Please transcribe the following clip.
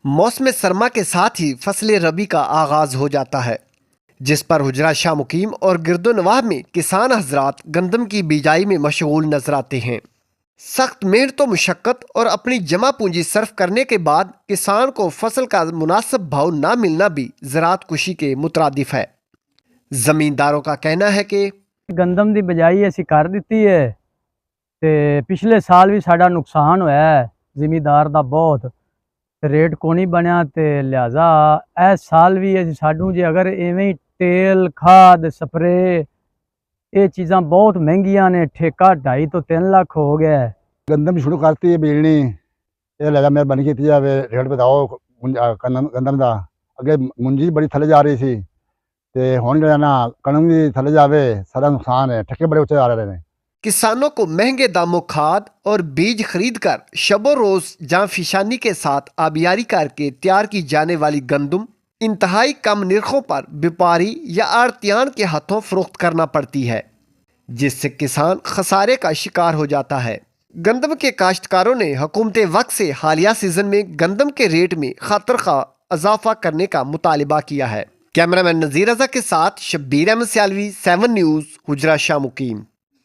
मौसम सरमा के साथ ही फसल रबी का आगाज हो जाता है, जिस पर हुजरा शाह मुकीम और गिरदोनवाह में किसान हजरात गंदम की बिजाई में मशगूल नजर आते हैं। सख्त मेहनत व मुशक्कत और अपनी जमा पूंजी सर्फ करने के बाद किसान को फसल का मुनासिब भाव ना मिलना भी ज़राअत कुशी के मुतरादिफ है। जमींदारों का कहना है कि गंदम की बिजाई असी कर दी है ते पिछले साल भी साड़ा नुकसान होया है जिमीदार का बहुत रेट को नहीं बनया ते लिहाजा इस साल भी सानू जे अगर इवें ही तेल खाद स्प्रे ये चीज़ां बहुत महंगियां ने, ठेका 2.5 तो 3 लाख हो गया है। गंदम शुरू करती है बेचनी, ये लगा मेहरबानी की जाए रेट बताओ गंदम का। अगे मुंजी बड़ी थले जा रही थी ते हुण जिहड़ा ना कणक भी थले जावे, सारा नुकसान है, ठेके बड़े ऊंचे आ रहे हैं। किसानों को महंगे दामों खाद और बीज खरीद कर शबो रोज जान फिशानी के साथ आबियारी करके तैयार की जाने वाली गंदम इंतहाई कम निर्खों पर व्यापारी या आड़तियान के हाथों फरोख्त करना पड़ती है, जिससे किसान खसारे का शिकार हो जाता है। गंदम के काश्तकारों ने हुकूमत वक्त से हालिया सीजन में गंदम के रेट में खतर का इजाफा करने का मुतालिबा किया है। कैमरामैन नजीर रजा के साथ शब्बीर अहमद सियालवी, 7 न्यूज़, हुजरा शाह मुकीम।